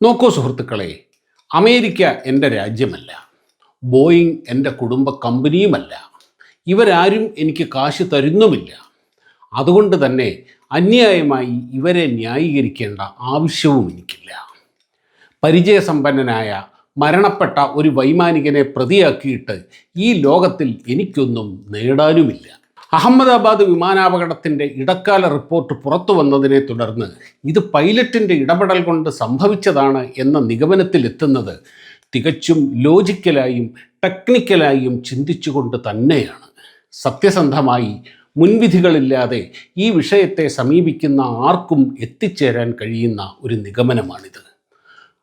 നോക്കൂ സുഹൃത്തുക്കളെ, അമേരിക്ക എൻ്റെ രാജ്യമല്ല, ബോയിങ് എൻ്റെ കുടുംബ കമ്പനിയുമല്ല, ഇവരാരും എനിക്ക് കാശ് തരുന്നുമില്ല. അതുകൊണ്ട് തന്നെ അന്യായമായി ഇവരെ ന്യായീകരിക്കേണ്ട ആവശ്യവും എനിക്കില്ല. പരിചയസമ്പന്നനായ മരണപ്പെട്ട ഒരു വൈമാനികനെ പ്രതിയാക്കിയിട്ട് ഈ ലോകത്തിൽ എനിക്കൊന്നും നേടാനുമില്ല. അഹമ്മദാബാദ് വിമാനാപകടത്തിൻ്റെ ഇടക്കാല റിപ്പോർട്ട് പുറത്തു വന്നതിനെ തുടർന്ന് ഇത് പൈലറ്റിൻ്റെ ഇടപെടൽ കൊണ്ട് സംഭവിച്ചതാണ് എന്ന നിഗമനത്തിലെത്തുന്നത് തികച്ചും ലോജിക്കലായും ടെക്നിക്കലായും ചിന്തിച്ചുകൊണ്ട് തന്നെയാണ്. സത്യസന്ധമായി മുൻവിധികളില്ലാതെ ഈ വിഷയത്തെ സമീപിക്കുന്ന ആർക്കും എത്തിച്ചേരാൻ കഴിയുന്ന ഒരു നിഗമനമാണിത്.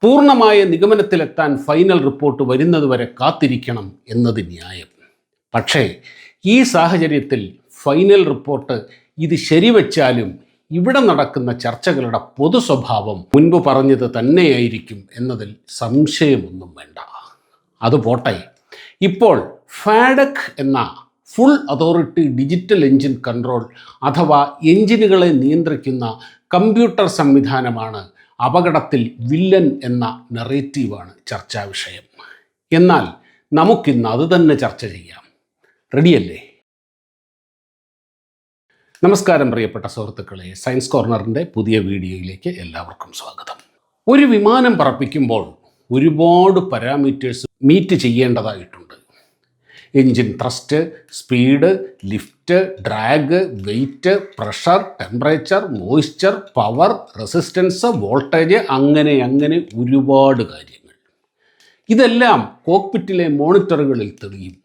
പൂർണ്ണമായ നിഗമനത്തിലെത്താൻ ഫൈനൽ റിപ്പോർട്ട് വരുന്നതുവരെ കാത്തിരിക്കണം എന്നത് ന്യായം. പക്ഷേ ഈ സാഹചര്യത്തിൽ ഫൈനൽ റിപ്പോർട്ട് ഇത് ശരിവെച്ചാലും ഇവിടെ നടക്കുന്ന ചർച്ചകളുടെ പൊതു സ്വഭാവം മുൻപ് പറഞ്ഞത് തന്നെയായിരിക്കും എന്നതിൽ സംശയമൊന്നും വേണ്ട. അതുപോട്ടെ, ഇപ്പോൾ ഫാഡക് എന്ന full authority digital engine control അഥവാ എഞ്ചിനുകളെ നിയന്ത്രിക്കുന്ന കമ്പ്യൂട്ടർ സംവിധാനമാണ് അപകടത്തിൽ വില്ലൻ എന്ന നറേറ്റീവാണ് ചർച്ചാ വിഷയം. എന്നാൽ നമുക്കിന്ന് അത് തന്നെ ചർച്ച ചെയ്യാം. റെഡിയല്ലേ? നമസ്കാരം പ്രിയപ്പെട്ട സുഹൃത്തുക്കളെ, സയൻസ് കോർണറിൻ്റെ പുതിയ വീഡിയോയിലേക്ക് എല്ലാവർക്കും സ്വാഗതം. ഒരു വിമാനം പറപ്പിക്കുമ്പോൾ ഒരുപാട് പാരാമീറ്റേഴ്സ് മീറ്റ് ചെയ്യേണ്ടതായിട്ടുണ്ട്. Engine thrust, speed, lift, drag, weight, pressure, temperature, moisture, power, resistance, voltage, അങ്ങനെ ഒരുപാട് കാര്യങ്ങൾ. ഇതെല്ലാം കോക്പിറ്റിലെ മോണിറ്ററുകളിൽ തെളിയും.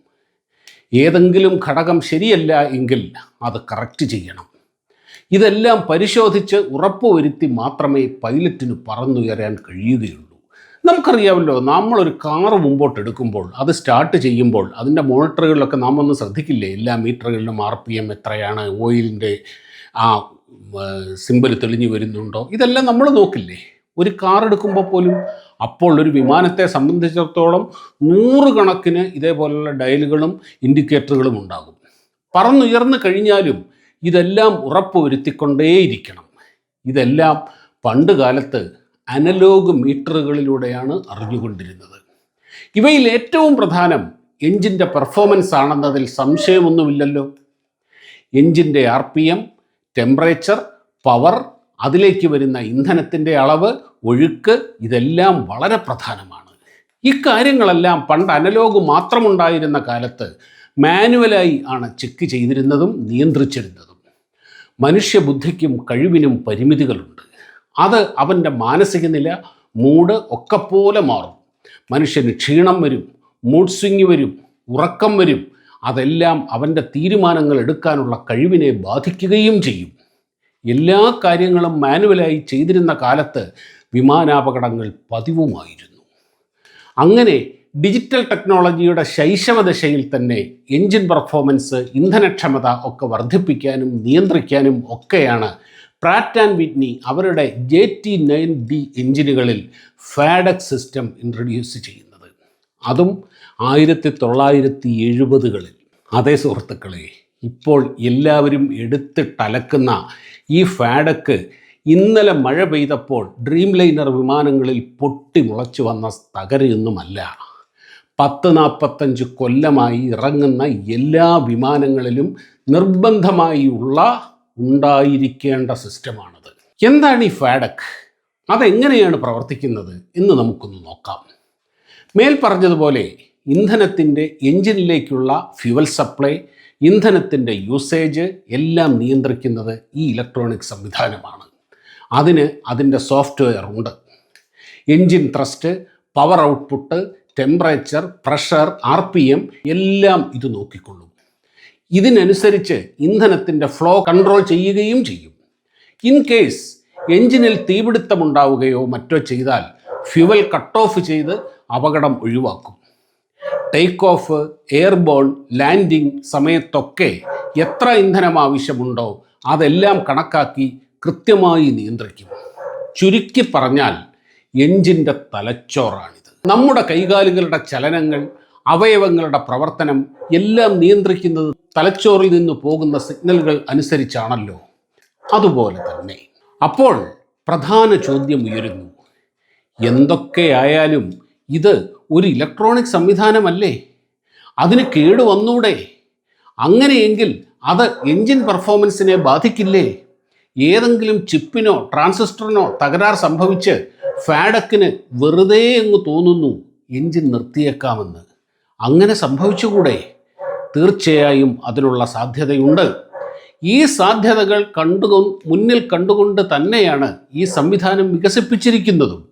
ഏതെങ്കിലും ഘടകം ശരിയല്ല എങ്കിൽ അത് കറക്റ്റ് ചെയ്യണം. ഇതെല്ലാം പരിശോധിച്ച് ഉറപ്പുവരുത്തി മാത്രമേ പൈലറ്റിന് പറന്നുയരാൻ കഴിയുകയുള്ളൂ. നമുക്കറിയാമല്ലോ, നമ്മളൊരു കാറ് മുമ്പോട്ട് എടുക്കുമ്പോൾ അത് സ്റ്റാർട്ട് ചെയ്യുമ്പോൾ അതിൻ്റെ മോണിറ്ററുകളിലൊക്കെ നാം ഒന്ന് ശ്രദ്ധിക്കില്ലേ? എല്ലാ മീറ്ററുകളിലും RPM എത്രയാണ്, ഓയിലിൻ്റെ ആ സിമ്പൽ തെളിഞ്ഞു വരുന്നുണ്ടോ, ഇതെല്ലാം നമ്മൾ നോക്കില്ലേ? ഒരു കാർ എടുക്കുമ്പോൾ പോലും. അപ്പോൾ ഒരു വിമാനത്തെ സംബന്ധിച്ചിടത്തോളം നൂറുകണക്കിന് ഇതേപോലുള്ള ഡയലുകളും ഇൻഡിക്കേറ്ററുകളും ഉണ്ടാകും. പറന്നുയർന്നു കഴിഞ്ഞാലും ഇതെല്ലാം ഉറപ്പുവരുത്തിക്കൊണ്ടേയിരിക്കണം. ഇതെല്ലാം പണ്ട് കാലത്ത് അനലോഗ് മീറ്ററുകളിലൂടെയാണ് അറിഞ്ഞുകൊണ്ടിരുന്നത്. ഇവയിൽ ഏറ്റവും പ്രധാനം എഞ്ചിൻ്റെ പെർഫോമൻസ് ആണെന്നതിൽ സംശയമൊന്നുമില്ലല്ലോ. എഞ്ചിൻ്റെ RPM, ടെമ്പറേച്ചർ, പവർ, അതിലേക്ക് വരുന്ന ഇന്ധനത്തിൻ്റെ അളവ്, ഒഴുക്ക്, ഇതെല്ലാം വളരെ പ്രധാനമാണ്. ഇക്കാര്യങ്ങളെല്ലാം പണ്ട് അനലോഗ് മാത്രമുണ്ടായിരുന്ന കാലത്ത് മാനുവലായി ആണ് ചെക്ക് ചെയ്തിരുന്നതും നിയന്ത്രിച്ചിരുന്നതും. മനുഷ്യബുദ്ധിക്കും കഴിവിനും പരിമിതികളുണ്ട്. അത് അവൻ്റെ മാനസിക നില, മൂഡ് ഒക്കെ പോലെ മാറും. മനുഷ്യന് ക്ഷീണം വരും, മൂഡ് സ്വിങ് വരും, ഉറക്കം വരും. അതെല്ലാം അവൻ്റെ തീരുമാനങ്ങൾ എടുക്കാനുള്ള കഴിവിനെ ബാധിക്കുകയും ചെയ്യും. എല്ലാ കാര്യങ്ങളും മാനുവലായി ചെയ്തിരുന്ന കാലത്ത് വിമാനാപകടങ്ങൾ പതിവുമായിരുന്നു. അങ്ങനെ ഡിജിറ്റൽ ടെക്നോളജിയുടെ ശൈശവദശയിൽ തന്നെ എൻജിൻ പെർഫോമൻസ്, ഇന്ധനക്ഷമത ഒക്കെ വർദ്ധിപ്പിക്കാനും നിയന്ത്രിക്കാനും ഒക്കെയാണ് പ്രാറ്റ് ആൻഡ് വിറ്റ്നി അവരുടെ JT9D എഞ്ചിനുകളിൽ ഫാഡക് സിസ്റ്റം ഇൻട്രൊഡ്യൂസ് ചെയ്യുന്നത്. അതും 1970കളിൽ. അതേ സുഹൃത്തുക്കളെ, ഇപ്പോൾ എല്ലാവരും എടുത്തിട്ടലക്കുന്ന ഈ ഫാഡക്ക് ഇന്നലെ മഴ പെയ്തപ്പോൾ ഡ്രീം ലൈനർ വിമാനങ്ങളിൽ പൊട്ടി മുളച്ചു വന്ന തകരയൊന്നുമല്ല. 40-45 കൊല്ലമായി ഇറങ്ങുന്ന എല്ലാ വിമാനങ്ങളിലും നിർബന്ധമായി ഉണ്ടായിരിക്കേണ്ട സിസ്റ്റമാണത്. എന്താണ് ഈ ഫാഡക്? അതെങ്ങനെയാണ് പ്രവർത്തിക്കുന്നത് എന്ന് നമുക്കൊന്ന് നോക്കാം. മേൽ പറഞ്ഞതുപോലെ ഇന്ധനത്തിൻ്റെ എഞ്ചിനിലേക്കുള്ള ഫ്യുവൽ സപ്ലൈ, ഇന്ധനത്തിൻ്റെ യൂസേജ് എല്ലാം നിയന്ത്രിക്കുന്നത് ഈ ഇലക്ട്രോണിക് സംവിധാനമാണ്. അതിന് അതിൻ്റെ സോഫ്റ്റ്വെയർ ഉണ്ട്. Engine thrust, power output, temperature, pressure, RPM എല്ലാം ഇത് നോക്കിക്കൊള്ളും. ഇതിനനുസരിച്ച് ഇന്ധനത്തിൻ്റെ ഫ്ലോ കൺട്രോൾ ചെയ്യുകയും ചെയ്യും. ഇൻ കേസ് എൻജിനിൽ തീപിടുത്തമുണ്ടാവുകയോ മറ്റോ ചെയ്താൽ ഫ്യുവൽ കട്ട് ഓഫ് ചെയ്ത് അപകടം ഒഴിവാക്കും. ടേക്ക് ഓഫ്, എയർബോൺ, ലാൻഡിംഗ് സമയത്തൊക്കെ എത്ര ഇന്ധനം ആവശ്യമുണ്ടോ അതെല്ലാം കണക്കാക്കി കൃത്യമായി നിയന്ത്രിക്കും. ചുരുക്കി പറഞ്ഞാൽ എൻജിൻ്റെ തലച്ചോറാണിത്. നമ്മുടെ കൈകാലുകളുടെ ചലനങ്ങൾ, അവയവങ്ങളുടെ പ്രവർത്തനം എല്ലാം നിയന്ത്രിക്കുന്നത് തലച്ചോറിൽ നിന്ന് പോകുന്ന സിഗ്നലുകൾ അനുസരിച്ചാണല്ലോ. അതുപോലെ തന്നെ അപ്പോൾ പ്രധാന ചോദ്യം ഉയരുന്നു, എന്തൊക്കെയായാലും ഇത് ഒരു ഇലക്ട്രോണിക് സംവിധാനമല്ലേ? അതിന് കേട് വന്നൂടെ? അങ്ങനെയെങ്കിൽ അത് എൻജിൻ പെർഫോമൻസിനെ ബാധിക്കില്ലേ? ഏതെങ്കിലും ചിപ്പിനോ ട്രാൻസിസ്റ്ററിനോ തകരാർ സംഭവിച്ച് ഫാഡക്കിന് വെറുതെ അങ്ങ് തോന്നുന്നു എൻജിൻ നിർത്തിയേക്കാമെന്ന്. അങ്ങനെ സംഭവിച്ചുകൂടെ? തീർച്ചയായും അതിനുള്ള സാധ്യതയുണ്ട്. ഈ സാധ്യതകൾ മുന്നിൽ കണ്ടുകൊണ്ട് തന്നെയാണ് ഈ സംവിധാനം വികസിപ്പിച്ചിരിക്കുന്നതും.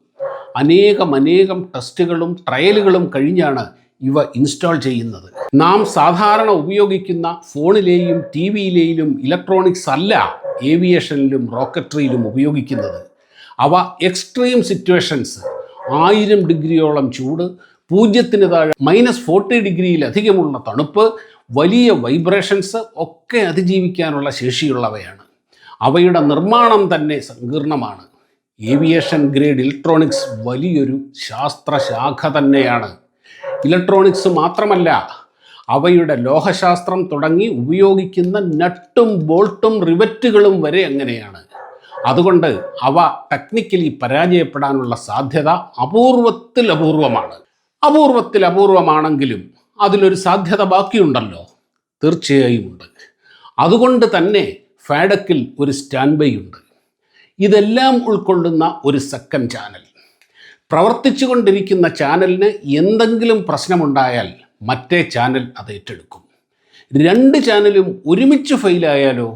അനേകം ടെസ്റ്റുകളും ട്രയലുകളും കഴിഞ്ഞാണ് ഇവ ഇൻസ്റ്റാൾ ചെയ്യുന്നത്. നാം സാധാരണ ഉപയോഗിക്കുന്ന ഫോണിലെയും ടി വിയിലെയും ഇലക്ട്രോണിക്സ് അല്ല ഏവിയേഷനിലും റോക്കറ്ററിയിലും ഉപയോഗിക്കുന്നത്. അവ എക്സ്ട്രീം സിറ്റുവേഷൻസ്, 1000 ഡിഗ്രിയോളം ചൂട്, 0 താഴെ -40 ഡിഗ്രിയിലധികമുള്ള തണുപ്പ്, വലിയ വൈബ്രേഷൻസ് ഒക്കെ അതിജീവിക്കാനുള്ള ശേഷിയുള്ളവയാണ്. അവയുടെ നിർമ്മാണം തന്നെ സങ്കീർണമാണ്. ഏവിയേഷൻ ഗ്രേഡ് ഇലക്ട്രോണിക്സ് വലിയൊരു ശാസ്ത്രശാഖ തന്നെയാണ്. ഇലക്ട്രോണിക്സ് മാത്രമല്ല, അവയുടെ ലോഹശാസ്ത്രം തുടങ്ങി ഉപയോഗിക്കുന്ന നട്ടും ബോൾട്ടും റിവറ്റുകളും വരെ അങ്ങനെയാണ്. അതുകൊണ്ട് അവ ടെക്നിക്കലി പരാജയപ്പെടാനുള്ള സാധ്യത അപൂർവമാണെങ്കിലും അതിലൊരു സാധ്യത ബാക്കിയുണ്ടല്ലോ. തീർച്ചയായും ഉണ്ട്. അതുകൊണ്ട് തന്നെ ഫാഡക്കിൽ ഒരു സ്റ്റാൻഡ് ബൈ ഉണ്ട്. ഇതെല്ലാം ഉൾക്കൊള്ളുന്ന ഒരു സെക്കൻഡ് ചാനൽ. പ്രവർത്തിച്ചു കൊണ്ടിരിക്കുന്ന ചാനലിന് എന്തെങ്കിലും പ്രശ്നമുണ്ടായാൽ മറ്റേ ചാനൽ അത് ഏറ്റെടുക്കും. 2 ചാനലും ഒരുമിച്ച് ഫെയിലായാലോ?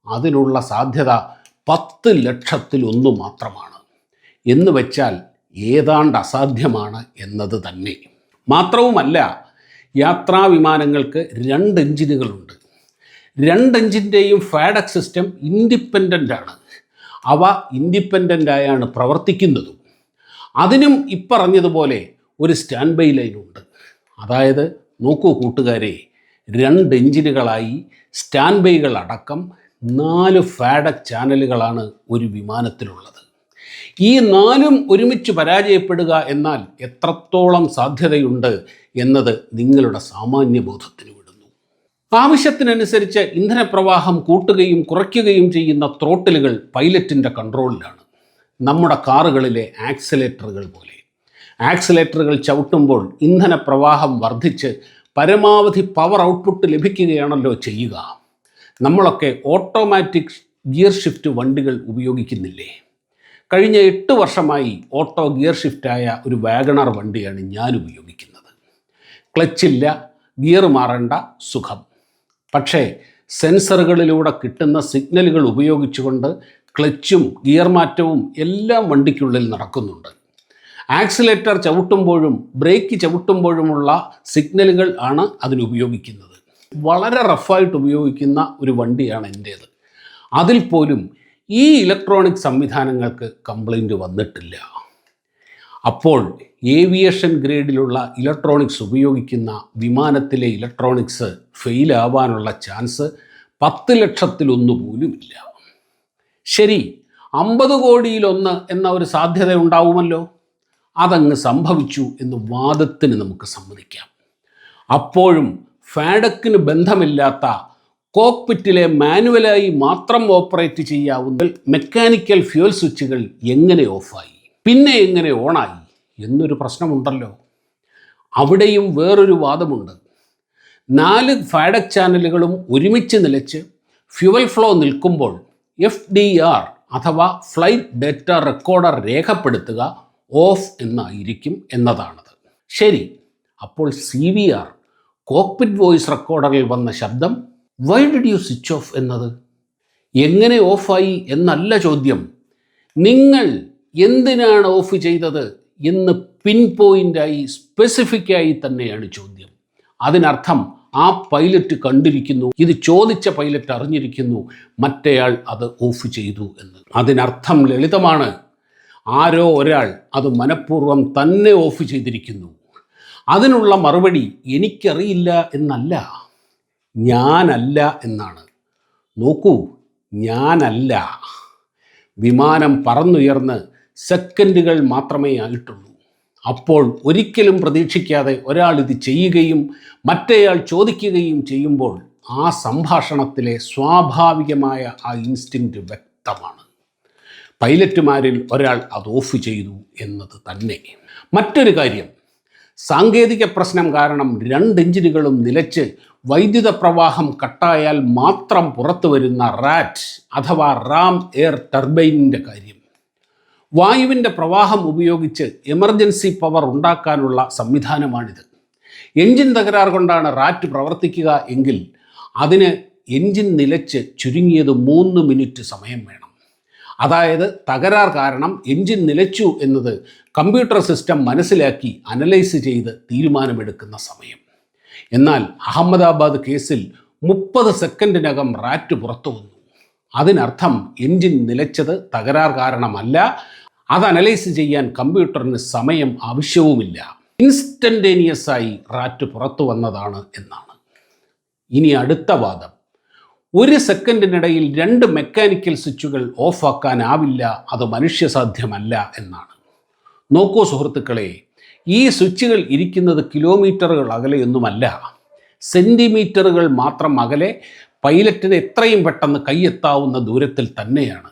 അതിനുള്ള സാധ്യത 10 ലക്ഷത്തിൽ 1 മാത്രമാണ്. എന്ന് വെച്ചാൽ ഏതാണ്ട് അസാധ്യമാണ് എന്നത് തന്നെ. മാത്രവുമല്ല, യാത്രാ വിമാനങ്ങൾക്ക് 2 എഞ്ചിനുകളുണ്ട്. 2 എഞ്ചിൻ്റെയും ഫാഡക് സിസ്റ്റം ഇൻഡിപെൻഡൻ്റ് ആണ്. അവ ഇൻഡിപെൻഡൻ്റായാണ് പ്രവർത്തിക്കുന്നതും. അതിനും ഇപ്പറഞ്ഞതുപോലെ ഒരു സ്റ്റാൻഡ് ബൈ ലൈനുണ്ട്. അതായത് നോക്കൂ കൂട്ടുകാരെ, 2 എഞ്ചിനുകളായി സ്റ്റാൻഡ് ബൈകൾ അടക്കം 4 ഫാഡക് ചാനലുകളാണ് ഒരു വിമാനത്തിലുള്ളത്. ഈ 4ഉം ഒരുമിച്ച് പരാജയപ്പെടുക എന്നാൽ എത്രത്തോളം സാധ്യതയുണ്ട് എന്നത് നിങ്ങളുടെ സാമാന്യ ബോധത്തിന് വിടുന്നു. ആവശ്യത്തിനനുസരിച്ച് ഇന്ധനപ്രവാഹം കൂട്ടുകയും കുറയ്ക്കുകയും ചെയ്യുന്ന ത്രോട്ടിലുകൾ പൈലറ്റിൻ്റെ കൺട്രോളിലാണ്. നമ്മുടെ കാറുകളിലെ ആക്സിലേറ്ററുകൾ പോലെ. ആക്സിലേറ്ററുകൾ ചവിട്ടുമ്പോൾ ഇന്ധനപ്രവാഹം വർദ്ധിച്ച് പരമാവധി പവർ ഔട്ട്പുട്ട് ലഭിക്കുകയാണല്ലോ ചെയ്യുക. നമ്മളൊക്കെ ഓട്ടോമാറ്റിക് ഗിയർ ഷിഫ്റ്റ് വണ്ടികൾ ഉപയോഗിക്കുന്നില്ലേ? കഴിഞ്ഞ 8 വർഷമായി ഓട്ടോ ഗിയർ ഷിഫ്റ്റായ ഒരു വാഗണർ വണ്ടിയാണ് ഞാൻ ഉപയോഗിക്കുന്നത്. ക്ലച്ചില്ല, ഗിയർ മാറേണ്ട, സുഖം. പക്ഷേ സെൻസറുകളിലൂടെ കിട്ടുന്ന സിഗ്നലുകൾ ഉപയോഗിച്ചുകൊണ്ട് ക്ലച്ചും ഗിയർ മാറ്റവും എല്ലാം വണ്ടിക്കുള്ളിൽ നടക്കുന്നുണ്ട്. ആക്സിലേറ്റർ ചവിട്ടുമ്പോഴും ബ്രേക്ക് ചവിട്ടുമ്പോഴുമുള്ള സിഗ്നലുകൾ ആണ് അതിനുപയോഗിക്കുന്നത്. വളരെ റഫായിട്ട് ഉപയോഗിക്കുന്ന ഒരു വണ്ടിയാണ് എൻ്റേത്. അതിൽ പോലും ഈ ഇലക്ട്രോണിക് സംവിധാനങ്ങൾക്ക് കംപ്ലൈൻറ്റ് വന്നിട്ടില്ല. അപ്പോൾ ഏവിയേഷൻ ഗ്രേഡിലുള്ള ഇലക്ട്രോണിക്സ് ഉപയോഗിക്കുന്ന വിമാനത്തിലെ ഇലക്ട്രോണിക്സ് ഫെയിലാവാനുള്ള ചാൻസ് 10 ലക്ഷത്തിൽ 1 പോലുമില്ല. ശരി, 50 കോടിയിൽ 1 എന്ന ഒരു സാധ്യത ഉണ്ടാവുമല്ലോ. അതങ്ങ് സംഭവിച്ചു എന്ന് വാദത്തിന് നമുക്ക് സമ്മതിക്കാം. അപ്പോഴും ഫാഡക്കിന് ബന്ധമില്ലാത്ത കോക്പിറ്റിലെ മാനുവലായി മാത്രം ഓപ്പറേറ്റ് ചെയ്യാവുന്ന മെക്കാനിക്കൽ ഫ്യൂൽ സ്വിച്ചുകൾ എങ്ങനെ ഓഫായി, പിന്നെ എങ്ങനെ ഓണായി എന്നൊരു പ്രശ്നമുണ്ടല്ലോ. അവിടെയും വേറൊരു വാദമുണ്ട്. 4 ഫാഡക് ചാനലുകളും ഒരുമിച്ച് നിലച്ച് ഫ്യൂവൽ ഫ്ലോ നിൽക്കുമ്പോൾ FDR അഥവാ ഫ്ലൈറ്റ് ഡേറ്റ റെക്കോർഡർ രേഖപ്പെടുത്തുക ഓഫ് എന്നായിരിക്കും എന്നതാണത്. ശരി, അപ്പോൾ CVR കോക്പിറ്റ് വോയിസ് റെക്കോർഡറിൽ വന്ന ശബ്ദം why did you switch off എന്നത് എങ്ങനെ ഓഫായി എന്നല്ല ചോദ്യം. നിങ്ങൾ എന്തിനാണ് ഓഫ് ചെയ്തത് എന്ന് പിൻ പോയിൻ്റായി സ്പെസിഫിക്കായി തന്നെയാണ് ചോദ്യം. അതിനർത്ഥം ആ പൈലറ്റ് കണ്ടിരിക്കുന്നു, ഇത് ചോദിച്ച പൈലറ്റ് അറിഞ്ഞിരിക്കുന്നു, മറ്റേയാൾ അത് ഓഫ് ചെയ്തു എന്ന്. അതിനർത്ഥം ലളിതമാണ്. ആരോ ഒരാൾ അത് മനഃപൂർവ്വം തന്നെ ഓഫ് ചെയ്തിരിക്കുന്നു. അതിനുള്ള മറുപടി എനിക്കറിയില്ല എന്നല്ല, ഞാനല്ല എന്നാണ്. നോക്കൂ, ഞാനല്ല. വിമാനം പറന്നുയർന്ന് സെക്കൻഡുകൾ മാത്രമേ ആയിട്ടുള്ളൂ. അപ്പോൾ ഒരിക്കലും പ്രതീക്ഷിക്കാതെ ഒരാൾ ഇത് ചെയ്യുകയും മറ്റേയാൾ ചോദിക്കുകയും ചെയ്യുമ്പോൾ ആ സംഭാഷണത്തിലെ സ്വാഭാവികമായ ആ ഇൻസ്റ്റിങ്ക്റ്റ് വ്യക്തമാണ്. പൈലറ്റുമാരിൽ ഒരാൾ അത് ഓഫ് ചെയ്തു എന്നത് തന്നെ. മറ്റൊരു കാര്യം, സാങ്കേതിക പ്രശ്നം കാരണം 2 എഞ്ചിനുകളും നിലച്ച് വൈദ്യുത പ്രവാഹം കട്ടായാൽ മാത്രം പുറത്തു വരുന്ന റാറ്റ് അഥവാ റാം എയർ ടർബൈനിൻ്റെ കാര്യം. വായുവിൻ്റെ പ്രവാഹം ഉപയോഗിച്ച് എമർജൻസി പവർ ഉണ്ടാക്കാനുള്ള സംവിധാനമാണിത്. എൻജിൻ തകരാർ കൊണ്ടാണ് റാറ്റ് പ്രവർത്തിക്കുക എങ്കിൽ അതിന് എൻജിൻ നിലച്ച് ചുരുങ്ങിയത് 3 മിനിറ്റ് സമയം വേണം. അതായത് തകരാർ കാരണം എൻജിൻ നിലച്ചു എന്നത് കമ്പ്യൂട്ടർ സിസ്റ്റം മനസ്സിലാക്കി അനലൈസ് ചെയ്ത് തീരുമാനമെടുക്കുന്ന സമയം. എന്നാൽ അഹമ്മദാബാദ് കേസിൽ 30 സെക്കൻഡിനകം റാറ്റ് പുറത്തു വന്നു. അതിനർത്ഥം എൻജിൻ നിലച്ചത് തകരാർ കാരണമല്ല, അത് അനലൈസ് ചെയ്യാൻ കമ്പ്യൂട്ടറിന് സമയം ആവശ്യവുമില്ല. ഇൻസ്റ്റൻറ്റേനിയസ് ആയി റാറ്റ് പുറത്തു വന്നതാണ് എന്നാണ്. ഇനി അടുത്ത വാദം, 1 സെക്കൻഡിനിടയിൽ 2 മെക്കാനിക്കൽ സ്വിച്ചുകൾ ഓഫാക്കാനാവില്ല, അത് മനുഷ്യസാധ്യമല്ല എന്നാണ്. നോക്കൂ സുഹൃത്തുക്കളെ, ഈ സ്വിച്ചുകൾ ഇരിക്കുന്നത് കിലോമീറ്ററുകൾ അകലെയൊന്നുമല്ല, സെൻറ്റിമീറ്ററുകൾ മാത്രം അകലെ പൈലറ്റിന് എത്രയും പെട്ടെന്ന് കൈയെത്താവുന്ന ദൂരത്തിൽ തന്നെയാണ്.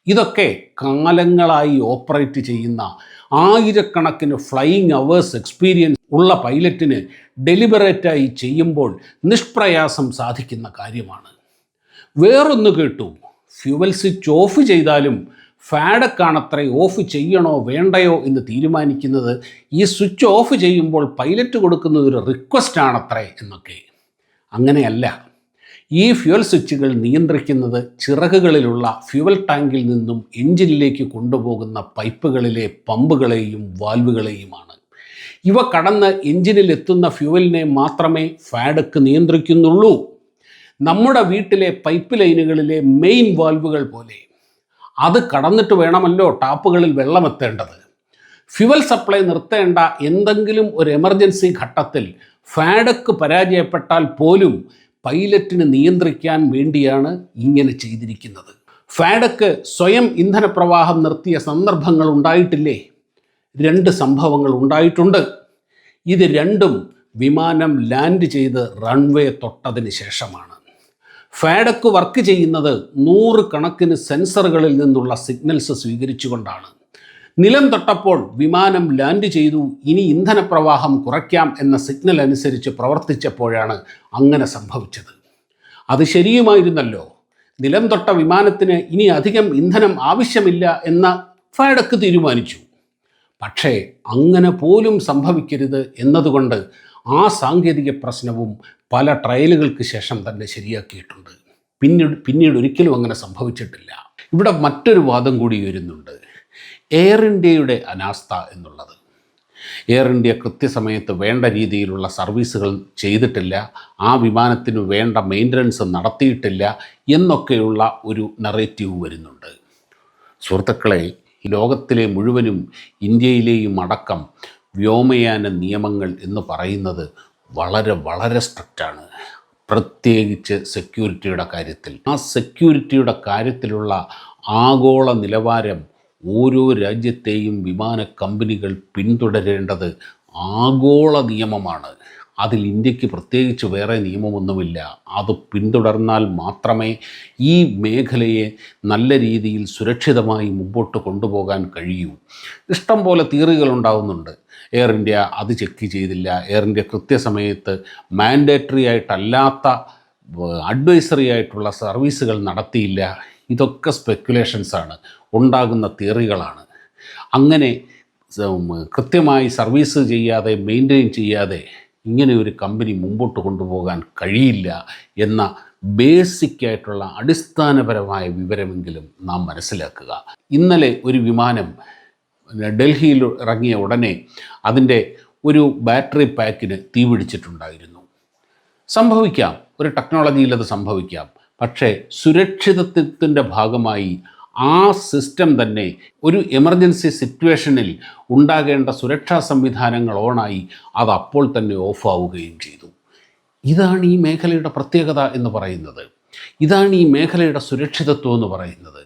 ഇതൊക്കെ കാലങ്ങളായി ഓപ്പറേറ്റ് ചെയ്യുന്ന ആയിരക്കണക്കിന് ഫ്ലൈയിങ് അവേഴ്സ് എക്സ്പീരിയൻസ് ഉള്ള പൈലറ്റിന് ഡെലിബറേറ്റായി ചെയ്യുമ്പോൾ നിഷ്പ്രയാസം സാധിക്കുന്ന കാര്യമാണ്. വേറൊന്ന് കേട്ടു, ഫ്യൂവൽ സ്വിച്ച് ഓഫ് ചെയ്താലും ഫാഡക്കാണത്രേ ഓഫ് ചെയ്യണോ വേണ്ടയോ എന്ന് തീരുമാനിക്കുന്നത്. ഈ സ്വിച്ച് ഓഫ് ചെയ്യുമ്പോൾ പൈലറ്റ് കൊടുക്കുന്നത് ഒരു റിക്വസ്റ്റ് ആണത്രേ എന്നൊക്കെ. അങ്ങനെയല്ല. ഈ ഫ്യൂവൽ സ്വിച്ചുകൾ നിയന്ത്രിക്കുന്നത് ചിറകുകളിലുള്ള ഫ്യൂവൽ ടാങ്കിൽ നിന്നും എഞ്ചിനിലേക്ക് കൊണ്ടുപോകുന്ന പൈപ്പുകളിലെ പമ്പുകളെയും വാൽവുകളെയുമാണ്. ഇവ കടന്ന് എഞ്ചിനിൽ എത്തുന്ന ഫ്യൂവലിനെ മാത്രമേ ഫാഡക്ക് നിയന്ത്രിക്കുന്നുള്ളൂ. നമ്മുടെ വീട്ടിലെ പൈപ്പ് ലൈനുകളിലെ മെയിൻ വാൽവുകൾ പോലെ. അത് കടന്നിട്ട് വേണമല്ലോ ടാപ്പുകളിൽ വെള്ളമെത്തേണ്ടത്. ഫ്യൂവൽ സപ്ലൈ നിർത്തേണ്ട എന്തെങ്കിലും ഒരു എമർജൻസി ഘട്ടത്തിൽ ഫാഡക്ക് പരാജയപ്പെട്ടാൽ പോലും പൈലറ്റിന് നിയന്ത്രിക്കാൻ വേണ്ടിയാണ് ഇങ്ങനെ ചെയ്തിരിക്കുന്നത്. ഫാഡക്ക് സ്വയം ഇന്ധനപ്രവാഹം നിർത്തിയ സന്ദർഭങ്ങൾ ഉണ്ടായിട്ടില്ലേ? 2 സംഭവങ്ങൾ ഉണ്ടായിട്ടുണ്ട്. ഇത് രണ്ടും വിമാനം ലാൻഡ് ചെയ്ത് റൺവേ തൊട്ടതിന് ശേഷമാണ്. ഫാഡക്ക് വർക്ക് ചെയ്യുന്നത് 100 കണക്കിന് സെൻസറുകളിൽ നിന്നുള്ള സിഗ്നൽസ് സ്വീകരിച്ചുകൊണ്ടാണ്. നിലം തൊട്ടപ്പോൾ വിമാനം ലാൻഡ് ചെയ്തു, ഇനി ഇന്ധനപ്രവാഹം കുറയ്ക്കാം എന്ന സിഗ്നൽ അനുസരിച്ച് പ്രവർത്തിച്ചപ്പോഴാണ് അങ്ങനെ സംഭവിച്ചത്. അത് ശരിയുമായിരുന്നല്ലോ. നിലം തൊട്ട വിമാനത്തിന് ഇനി അധികം ഇന്ധനം ആവശ്യമില്ല എന്ന ഫാഡക്ക് തീരുമാനിച്ചു. പക്ഷേ അങ്ങനെ പോലും സംഭവിക്കരുത് എന്നതുകൊണ്ട് ആ സാങ്കേതിക പ്രശ്നവും പല ട്രയലുകൾക്ക് ശേഷം തന്നെ ശരിയാക്കിയിട്ടുണ്ട്. പിന്നീട് ഒരിക്കലും അങ്ങനെ സംഭവിച്ചിട്ടില്ല. ഇവിടെ മറ്റൊരു വാദം കൂടി വരുന്നുണ്ട്, എയർ ഇന്ത്യയുടെ അനാസ്ഥ എന്നുള്ളത്. എയർ ഇന്ത്യ കൃത്യസമയത്ത് വേണ്ട രീതിയിലുള്ള സർവീസുകൾ ചെയ്തിട്ടില്ല, ആ വിമാനത്തിന് വേണ്ട മെയിൻ്റനൻസ് നടത്തിയിട്ടില്ല എന്നൊക്കെയുള്ള ഒരു നറേറ്റീവ് വരുന്നുണ്ട്. സുഹൃത്തുക്കളെ, ലോകത്തിലെ മുഴുവനും ഇന്ത്യയിലെയും അടക്കം വ്യോമയാന നിയമങ്ങൾ എന്ന് പറയുന്നത് വളരെ വളരെ സ്ട്രിക്റ്റാണ്. പ്രത്യേകിച്ച് സെക്യൂരിറ്റിയുടെ കാര്യത്തിൽ. ആ സെക്യൂരിറ്റിയുടെ കാര്യത്തിലുള്ള ആഗോള നിലവാരം ഓരോ രാജ്യത്തെയും വിമാന കമ്പനികൾ പിന്തുടരേണ്ടത് ആഗോള നിയമമാണ്. അതിൽ ഇന്ത്യക്ക് പ്രത്യേകിച്ച് വേറെ നിയമമൊന്നുമില്ല. അത് പിന്തുടർന്നാൽ മാത്രമേ ഈ മേഖലയെ നല്ല രീതിയിൽ സുരക്ഷിതമായി മുമ്പോട്ട് കൊണ്ടുപോകാൻ കഴിയൂ. ഇഷ്ടം പോലെ തിയറികൾ ഉണ്ടാകുന്നുണ്ട്. എയർ ഇന്ത്യ അത് ചെക്ക് ചെയ്തില്ല, എയർ ഇന്ത്യ കൃത്യസമയത്ത് മാൻഡേറ്ററി ആയിട്ടല്ലാത്ത അഡ്വൈസറി ആയിട്ടുള്ള സർവീസുകൾ നടത്തിയില്ല. ഇതൊക്കെ സ്പെക്കുലേഷൻസാണ്, ഉണ്ടാകുന്ന തിയറികളാണ്. അങ്ങനെ കൃത്യമായി സർവീസ് ചെയ്യാതെ മെയിൻറ്റെയിൻ ചെയ്യാതെ ഇങ്ങനെ ഒരു കമ്പനി മുമ്പോട്ട് കൊണ്ടുപോകാൻ കഴിയില്ല എന്ന ബേസിക്കായിട്ടുള്ള അടിസ്ഥാനപരമായ വിവരമെങ്കിലും നാം മനസ്സിലാക്കുക. ഇന്നലെ ഒരു വിമാനം ഡൽഹിയിൽ ഇറങ്ങിയ ഉടനെ അതിൻ്റെ ഒരു ബാറ്ററി പാക്കിന് തീപിടിച്ചിട്ടുണ്ടായിരുന്നു. സംഭവിക്കാം, ഒരു ടെക്നോളജിയിൽ അത് സംഭവിക്കാം. പക്ഷേ സുരക്ഷിതത്വത്തിൻ്റെ ഭാഗമായി ആ സിസ്റ്റം തന്നെ ഒരു എമർജൻസി സിറ്റുവേഷനിൽ ഉണ്ടാകേണ്ട സുരക്ഷാ സംവിധാനങ്ങൾ ഓണായി അത് അപ്പോൾ തന്നെ ഓഫാവുകയും ചെയ്തു. ഇതാണ് ഈ മേഖലയുടെ പ്രത്യേകത എന്ന് പറയുന്നത്. ഇതാണ് ഈ മേഖലയുടെ സുരക്ഷിതത്വം എന്ന് പറയുന്നത്.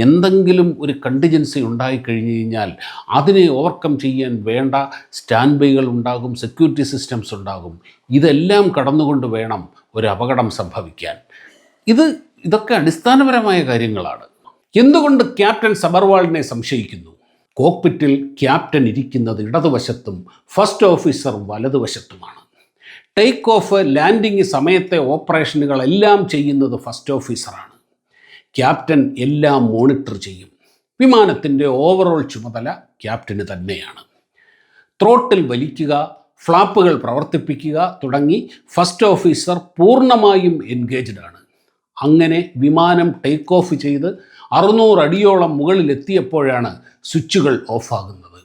എന്തെങ്കിലും ഒരു കണ്ടിജൻസി ഉണ്ടായിക്കഴിഞ്ഞു കഴിഞ്ഞാൽ അതിനെ ഓവർകം ചെയ്യാൻ വേണ്ട സ്റ്റാൻഡ് ബൈകൾ ഉണ്ടാകും, സെക്യൂരിറ്റി സിസ്റ്റംസ് ഉണ്ടാകും. ഇതെല്ലാം കടന്നുകൊണ്ട് വേണം ഒരു അപകടം സംഭവിക്കാൻ. ഇതൊക്കെ അടിസ്ഥാനപരമായ കാര്യങ്ങളാണ്. എന്തുകൊണ്ട് ക്യാപ്റ്റൻ സബർവാളിനെ സംശയിക്കുന്നു? കോക്പിറ്റിൽ ക്യാപ്റ്റൻ ഇരിക്കുന്നത് ഇടതുവശത്തും ഫസ്റ്റ് ഓഫീസർ വലതുവശത്തുമാണ്. ടേക്ക് ഓഫ്, ലാൻഡിങ് സമയത്തെ ഓപ്പറേഷനുകളെല്ലാം ചെയ്യുന്നത് ഫസ്റ്റ് ഓഫീസറാണ്. ക്യാപ്റ്റൻ എല്ലാം മോണിറ്റർ ചെയ്യും. വിമാനത്തിൻ്റെ ഓവറോൾ ചുമതല ക്യാപ്റ്റന് തന്നെയാണ്. ത്രോട്ടിൽ വലിക്കുക, ഫ്ലാപ്പുകൾ പ്രവർത്തിപ്പിക്കുക തുടങ്ങി ഫസ്റ്റ് ഓഫീസർ പൂർണ്ണമായും എൻഗേജ്ഡ് ആണ്. അങ്ങനെ വിമാനം ടേക്ക് ഓഫ് ചെയ്ത് 600 അടിയോളം മുകളിലെത്തിയപ്പോഴാണ് സ്വിച്ചുകൾ ഓഫാകുന്നത്.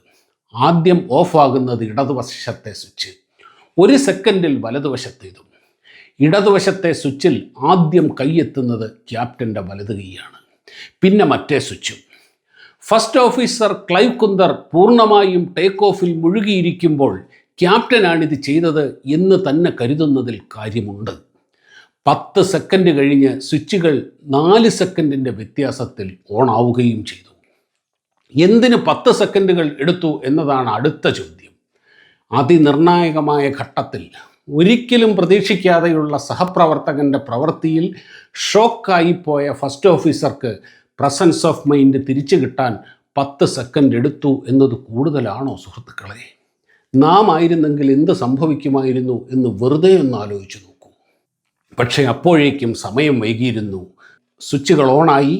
ആദ്യം ഓഫാകുന്നത് ഇടതുവശത്തെ സ്വിച്ച്, 1 സെക്കൻഡിൽ വലതുവശത്തേതും. ഇടതുവശത്തെ സ്വിച്ചിൽ ആദ്യം കൈയെത്തുന്നത് ക്യാപ്റ്റൻ്റെ വലത് കൈയാണ്, പിന്നെ മറ്റേ സ്വിച്ചും. ഫസ്റ്റ് ഓഫീസർ ക്ലൈവ് കുന്ദർ പൂർണ്ണമായും ടേക്ക് ഓഫിൽ മുഴുകിയിരിക്കുമ്പോൾ ക്യാപ്റ്റനാണിത് ചെയ്തത് എന്ന് തന്നെ കരുതുന്നതിൽ കാര്യമുണ്ട്. 10 സെക്കൻഡ് കഴിഞ്ഞ് സ്വിച്ചുകൾ 4 സെക്കൻഡിൻ്റെ വ്യത്യാസത്തിൽ ഓൺ ആവുകയും ചെയ്തു. എന്തിന് 10 സെക്കൻഡുകൾ എടുത്തു എന്നതാണ് അടുത്ത ചോദ്യം. അതിനിർണായകമായ ഘട്ടത്തിൽ ഒരിക്കലും പ്രതീക്ഷിക്കാതെയുള്ള സഹപ്രവർത്തകൻ്റെ പ്രവൃത്തിയിൽ ഷോക്കായിപ്പോയ ഫസ്റ്റ് ഓഫീസർക്ക് പ്രസൻസ് ഓഫ് മൈൻഡ് തിരിച്ചു കിട്ടാൻ 10 സെക്കൻഡ് എടുത്തു എന്നത് കൂടുതലാണോ സുഹൃത്തുക്കളെ? നാം ആയിരുന്നെങ്കിൽ എന്ത് സംഭവിക്കുമായിരുന്നു എന്ന് വെറുതെ ഒന്ന് ആലോചിച്ചു നോക്കൂ. പക്ഷേ അപ്പോഴേക്കും സമയം വൈകിയിരുന്നു. സ്വിച്ചുകൾ ഓണായി.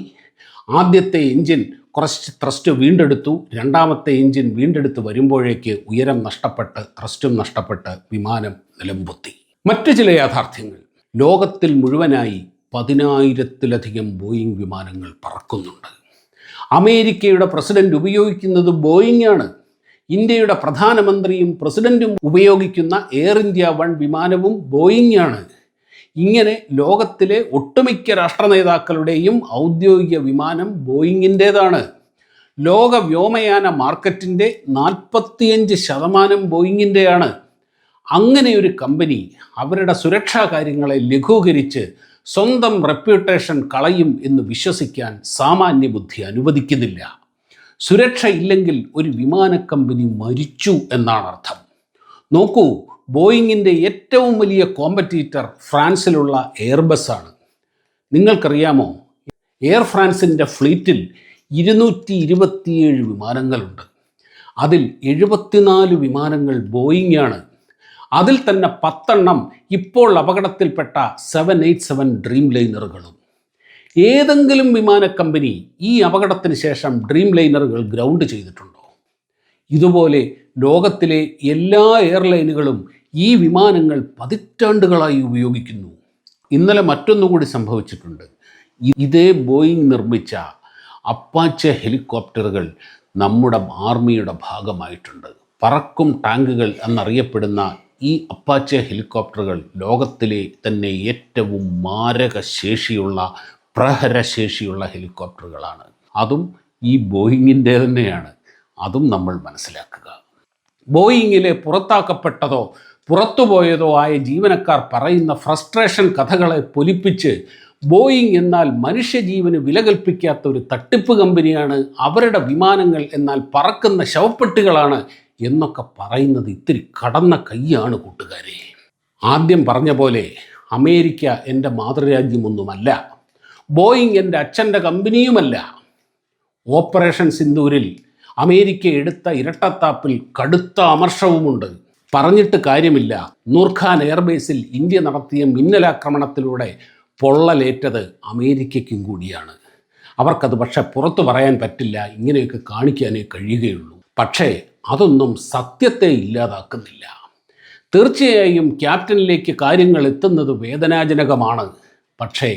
ആദ്യത്തെ എൻജിൻ കുറച്ച് ത്രസ്റ്റ് വീണ്ടെടുത്തു. രണ്ടാമത്തെ എൻജിൻ വീണ്ടെടുത്ത് വരുമ്പോഴേക്ക് ഉയരം നഷ്ടപ്പെട്ട് ത്രസ്റ്റും നഷ്ടപ്പെട്ട് വിമാനം നിലംപൊത്തി. മറ്റു ചില യാഥാർത്ഥ്യങ്ങൾ. ലോകത്തിൽ മുഴുവനായി 10,000-ലധികം ബോയിങ് വിമാനങ്ങൾ പറക്കുന്നുണ്ട്. അമേരിക്കയുടെ പ്രസിഡന്റ് ഉപയോഗിക്കുന്നത് ബോയിങ് ആണ്. ഇന്ത്യയുടെ പ്രധാനമന്ത്രിയും പ്രസിഡന്റും ഉപയോഗിക്കുന്ന എയർ ഇന്ത്യ 1 വിമാനവും ബോയിങ് ആണ്. ഇങ്ങനെ ലോകത്തിലെ ഒട്ടുമിക്ക രാഷ്ട്ര നേതാക്കളുടെയും ഔദ്യോഗിക വിമാനം ബോയിങ്ങിൻ്റേതാണ്. ലോക വ്യോമയാന മാർക്കറ്റിൻ്റെ 45% ബോയിങ്ങിൻ്റെയാണ്. അങ്ങനെ ഒരു കമ്പനി അവരുടെ സുരക്ഷാ കാര്യങ്ങളെ ലഘൂകരിച്ച് സ്വന്തം റെപ്യൂട്ടേഷൻ കളയും എന്ന് വിശ്വസിക്കാൻ സാമാന്യ ബുദ്ധി അനുവദിക്കുന്നില്ല. സുരക്ഷ ഇല്ലെങ്കിൽ ഒരു വിമാന കമ്പനി മരിച്ചു എന്നാണ് അർത്ഥം. നോക്കൂ, ബോയിങ്ങിൻ്റെ ഏറ്റവും വലിയ കോമ്പറ്റീറ്റർ ഫ്രാൻസിലുള്ള എയർബസ് ആണ്. നിങ്ങൾക്കറിയാമോ, എയർ ഫ്രാൻസിൻ്റെ ഫ്ലീറ്റിൽ 227 വിമാനങ്ങളുണ്ട്. അതിൽ 74 വിമാനങ്ങൾ ബോയിങ് ആണ്. അതിൽ തന്നെ 10 ഇപ്പോൾ അപകടത്തിൽപ്പെട്ട 787 ഡ്രീം ലൈനറുകളും. ഏതെങ്കിലും വിമാന കമ്പനി ഈ അപകടത്തിന് ശേഷം ഡ്രീം ലൈനറുകൾ ഗ്രൗണ്ട് ചെയ്തിട്ടുണ്ടോ? ഇതുപോലെ ലോകത്തിലെ എല്ലാ എയർലൈനുകളും ഈ വിമാനങ്ങൾ പതിറ്റാണ്ടുകളായി ഉപയോഗിക്കുന്നു. ഇന്നലെ മറ്റൊന്നുകൂടി സംഭവിച്ചിട്ടുണ്ട്. ഇതേ ബോയിങ് നിർമ്മിച്ച അപ്പാച്ചെ ഹെലികോപ്റ്ററുകൾ നമ്മുടെ ആർമിയുടെ ഭാഗമായിട്ടുണ്ട്. പറക്കും ടാങ്കുകൾ എന്നറിയപ്പെടുന്ന ഈ അപ്പാച്ചെ ഹെലികോപ്റ്ററുകൾ ലോകത്തിലെ തന്നെ ഏറ്റവും മാരകശേഷിയുള്ള പ്രഹരശേഷിയുള്ള ഹെലികോപ്റ്ററുകളാണ്. അതും ഈ ബോയിങ്ങിൻ്റെ തന്നെയാണ്. അതും നമ്മൾ മനസ്സിലാക്കുക. ബോയിങ്ങിലെ പുറത്താക്കപ്പെട്ടതോ പുറത്തുപോയതോ ആയ ജീവനക്കാർ പറയുന്ന ഫ്രസ്ട്രേഷൻ കഥകളെ പൊലിപ്പിച്ച് ബോയിങ് എന്നാൽ മനുഷ്യജീവന് വില കൽപ്പിക്കാത്ത ഒരു തട്ടിപ്പ് കമ്പനിയാണ്, അവരുടെ വിമാനങ്ങൾ എന്നാൽ പറക്കുന്ന ശവപ്പെട്ടികളാണ് എന്നൊക്കെ പറയുന്നത് ഇത്തിരി കടന്ന കൈയാണ് കൂട്ടുകാരെ. ആദ്യം പറഞ്ഞ പോലെ അമേരിക്ക എൻ്റെ മാതൃരാജ്യമൊന്നുമല്ല, ബോയിങ് എൻ്റെ അച്ഛൻ്റെ കമ്പനിയുമല്ല. ഓപ്പറേഷൻ സിന്ദൂരിൽ അമേരിക്ക എടുത്ത ഇരട്ടത്താപ്പിൽ കടുത്ത അമർഷവുമുണ്ട്. പറഞ്ഞിട്ട് കാര്യമില്ല, നൂർഖാൻ എയർബേസിൽ ഇന്ത്യ നടത്തിയ മിന്നലാക്രമണത്തിലൂടെ പൊള്ളലേറ്റത് അമേരിക്കയ്ക്കും കൂടിയാണ്. അവർക്കത് പക്ഷെ പുറത്തു പറയാൻ പറ്റില്ല, ഇങ്ങനെയൊക്കെ കാണിക്കാനേ കഴിയുകയുള്ളൂ. പക്ഷേ അതൊന്നും സത്യത്തെ ഇല്ലാതാക്കുന്നില്ല. തീർച്ചയായും ക്യാപ്റ്റനിലേക്ക് കാര്യങ്ങൾ എത്തുന്നത് വേദനാജനകമാണ്. പക്ഷേ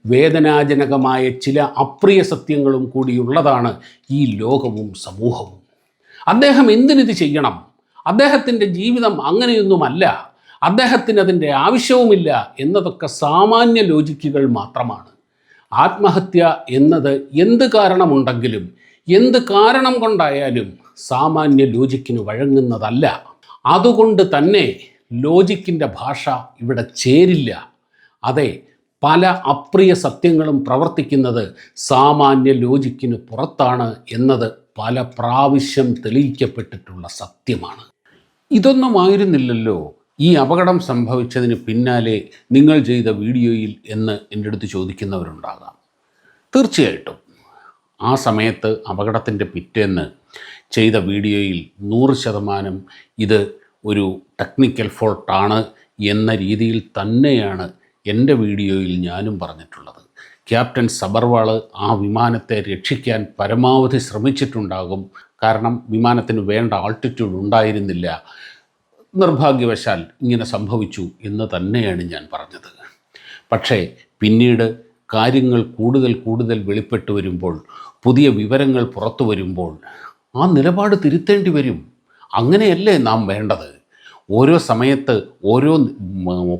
വേദനാജനകമായ ചില അപ്രിയ സത്യങ്ങളും കൂടിയുള്ളതാണ് ഈ ലോകവും സമൂഹവും. അദ്ദേഹം എന്തിനിത് ചെയ്യണം? അദ്ദേഹത്തിൻ്റെ ജീവിതം അങ്ങനെയൊന്നുമല്ല, അദ്ദേഹത്തിന് അതിൻ്റെ ആവശ്യവുമില്ല എന്നതൊക്കെ സാമാന്യ ലോജിക്കുകൾ മാത്രമാണ്. ആത്മഹത്യ എന്നത് എന്ത് കാരണമുണ്ടെങ്കിലും എന്ത് കാരണം കൊണ്ടായാലും സാമാന്യ ലോജിക്കിന് വഴങ്ങുന്നതല്ല. അതുകൊണ്ട് തന്നെ ലോജിക്കിൻ്റെ ഭാഷ ഇവിടെ ചേരില്ല. അതെ, പല അപ്രിയ സത്യങ്ങളും പ്രവർത്തിക്കുന്നത് സാമാന്യ ലോജിക്കിന് പുറത്താണ് എന്നത് പല പ്രാവശ്യം തെളിയിക്കപ്പെട്ടിട്ടുള്ള സത്യമാണ്. ഇതൊന്നുമായിരുന്നില്ലല്ലോ ഈ അപകടം സംഭവിച്ചതിന് പിന്നാലെ നിങ്ങൾ ചെയ്ത വീഡിയോയിൽ എന്ന് എൻ്റെ അടുത്ത് ചോദിക്കുന്നവരുണ്ടാകാം. തീർച്ചയായിട്ടും ആ സമയത്ത് അപകടത്തിൻ്റെ പിറ്റേന്ന് ചെയ്ത വീഡിയോയിൽ 100% ഇത് ഒരു ടെക്നിക്കൽ ഫോൾട്ടാണ് എന്ന രീതിയിൽ തന്നെയാണ് എൻ്റെ വീഡിയോയിൽ ഞാനും പറഞ്ഞിട്ടുള്ളത്. ക്യാപ്റ്റൻ സബർവാൾ ആ വിമാനത്തെ രക്ഷിക്കാൻ പരമാവധി ശ്രമിച്ചിട്ടുണ്ടാകും. കാരണം വിമാനത്തിന് വേണ്ട ആൾട്ടിറ്റ്യൂഡ് ഉണ്ടായിരുന്നില്ല. നിർഭാഗ്യവശാൽ ഇങ്ങനെ സംഭവിച്ചു എന്ന് തന്നെയാണ് ഞാൻ പറഞ്ഞത്. പക്ഷേ പിന്നീട് കാര്യങ്ങൾ കൂടുതൽ വെളിപ്പെട്ട് വരുമ്പോൾ, പുതിയ വിവരങ്ങൾ പുറത്തു വരുമ്പോൾ ആ നിലപാട് തിരുത്തേണ്ടി വരും. അങ്ങനെയല്ലേ നാം വേണ്ടത്? ഓരോ സമയത്ത് ഓരോ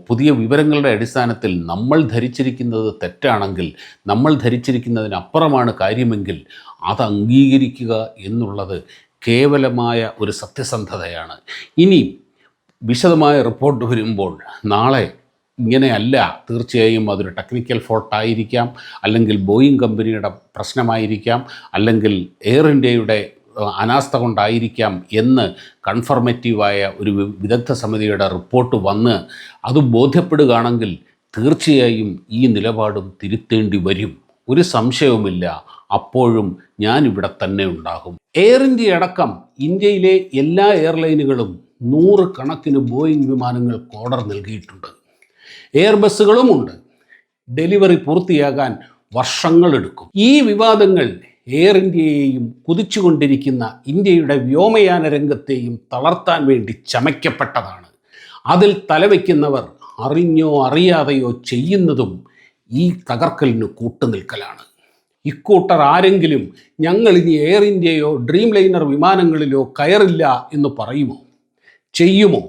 പുതിയ വിവരങ്ങളുടെ അടിസ്ഥാനത്തിൽ നമ്മൾ ധരിച്ചിരിക്കുന്നത് തെറ്റാണെങ്കിൽ, നമ്മൾ ധരിച്ചിരിക്കുന്നതിനപ്പുറമാണ് കാര്യമെങ്കിൽ അത് അംഗീകരിക്കുക എന്നുള്ളത് കേവലമായ ഒരു സത്യസന്ധതയാണ്. ഇനി വിശദമായ റിപ്പോർട്ട് വരുമ്പോൾ നാളെ ഇങ്ങനെയല്ല, തീർച്ചയായും അതൊരു ടെക്നിക്കൽ ഫോൾട്ടായിരിക്കാം, അല്ലെങ്കിൽ ബോയിങ് കമ്പനിയുടെ പ്രശ്നമായിരിക്കാം, അല്ലെങ്കിൽ എയർ ഇന്ത്യയുടെ അനാസ്ഥ കൊണ്ടായിരിക്കാം എന്ന് കൺഫർമേറ്റീവായ ഒരു വിദഗ്ധ സമിതിയുടെ റിപ്പോർട്ട് വന്ന് അത് ബോധ്യപ്പെടുകയാണെങ്കിൽ തീർച്ചയായും ഈ നിലപാടും തിരുത്തേണ്ടി വരും. ഒരു സംശയവുമില്ല. അപ്പോഴും ഞാനിവിടെ തന്നെ ഉണ്ടാകും. എയർ ഇന്ത്യ അടക്കം ഇന്ത്യയിലെ എല്ലാ എയർലൈനുകളും 100 കണക്കിന് ബോയിങ് വിമാനങ്ങൾക്ക് ഓർഡർ നൽകിയിട്ടുണ്ട്. എയർബസ്സുകളുമുണ്ട്. ഡെലിവറി പൂർത്തിയാകാൻ വർഷങ്ങളെടുക്കും. ഈ വിവാദങ്ങൾ എയർ ഇന്ത്യയെയും കുതിച്ചുകൊണ്ടിരിക്കുന്ന ഇന്ത്യയുടെ വ്യോമയാന രംഗത്തെയും തളർത്താൻ വേണ്ടി ചമയ്ക്കപ്പെട്ടതാണ്. അതിൽ തലവയ്ക്കുന്നവർ അറിഞ്ഞോ അറിയാതെയോ ചെയ്യുന്നതും ഈ തകർക്കലിന് കൂട്ടുനിൽക്കലാണ്. ഇക്കൂട്ടർ ആരെങ്കിലും ഞങ്ങളിനി എയർ ഇന്ത്യയോ ഡ്രീം ലൈനർ വിമാനങ്ങളിലോ കയറില്ല എന്ന് പറയുമോ? ചെയ്യുമോ?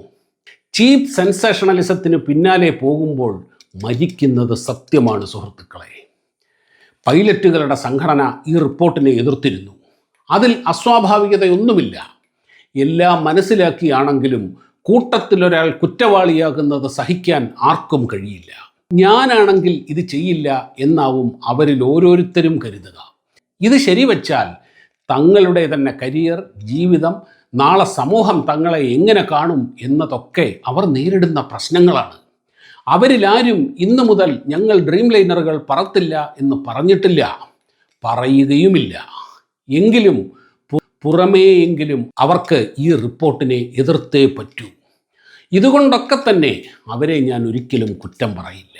ചീപ്പ് സെൻസേഷണലിസത്തിന് പിന്നാലെ പോകുമ്പോൾ മരിക്കുന്നത് സത്യമാണ് സുഹൃത്തുക്കളെ. പൈലറ്റുകളുടെ സംഘടന ഈ റിപ്പോർട്ടിനെ എതിർത്തിരുന്നു. അതിൽ അസ്വാഭാവികതയൊന്നുമില്ല. എല്ലാം മനസ്സിലാക്കിയാണെങ്കിലും കൂട്ടത്തിലൊരാൾ കുറ്റവാളിയാകുന്നത് സഹിക്കാൻ ആർക്കും കഴിയില്ല. ഞാനാണെങ്കിൽ ഇത് ചെയ്യില്ല എന്നാവും അവരിൽ ഓരോരുത്തരും കരുതുക. ഇത് ശരിവച്ചാൽ തങ്ങളുടെ തന്നെ കരിയർ, ജീവിതം, നാളെ സമൂഹം തങ്ങളെ എങ്ങനെ കാണും എന്നതൊക്കെ അവർ നേരിടുന്ന പ്രശ്നങ്ങളാണ്. അവരിലാരും ഇന്നു മുതൽ ഞങ്ങൾ ഡ്രീം ലൈനറുകൾ പറത്തില്ല എന്ന് പറഞ്ഞിട്ടില്ല, പറയുകയുമില്ല. എങ്കിലും പുറമേയെങ്കിലും അവർക്ക് ഈ റിപ്പോർട്ടിനെ എതിർത്തേ പറ്റൂ. ഇതുകൊണ്ടൊക്കെ തന്നെ അവരെ ഞാൻ ഒരിക്കലും കുറ്റം പറയില്ല.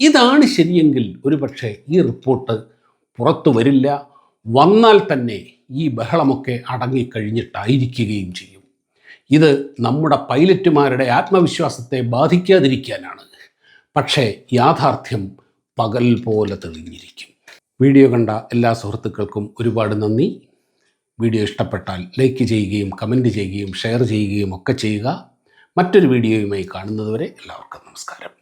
ഇതാണ് ശരിയെങ്കിൽ ഒരുപക്ഷെ ഈ റിപ്പോർട്ട് പുറത്തു വരില്ല. വന്നാൽ തന്നെ ഈ ബഹളമൊക്കെ അടങ്ങിക്കഴിഞ്ഞിട്ടായിരിക്കുകയും ചെയ്യും. ഇത് നമ്മുടെ പൈലറ്റുമാരുടെ ആത്മവിശ്വാസത്തെ ബാധിക്കാതിരിക്കാനാണ്. പക്ഷേ യാഥാർത്ഥ്യം പകൽ പോലെ തെളിഞ്ഞിരിക്കും. വീഡിയോ കണ്ട എല്ലാ സുഹൃത്തുക്കൾക്കും ഒരുപാട് നന്ദി. വീഡിയോ ഇഷ്ടപ്പെട്ടാൽ ലൈക്ക് ചെയ്യുകയും കമൻറ്റ് ചെയ്യുകയും ഷെയർ ചെയ്യുകയും ഒക്കെ ചെയ്യുക. മറ്റൊരു വീഡിയോയുമായി കാണുന്നതുവരെ എല്ലാവർക്കും നമസ്കാരം.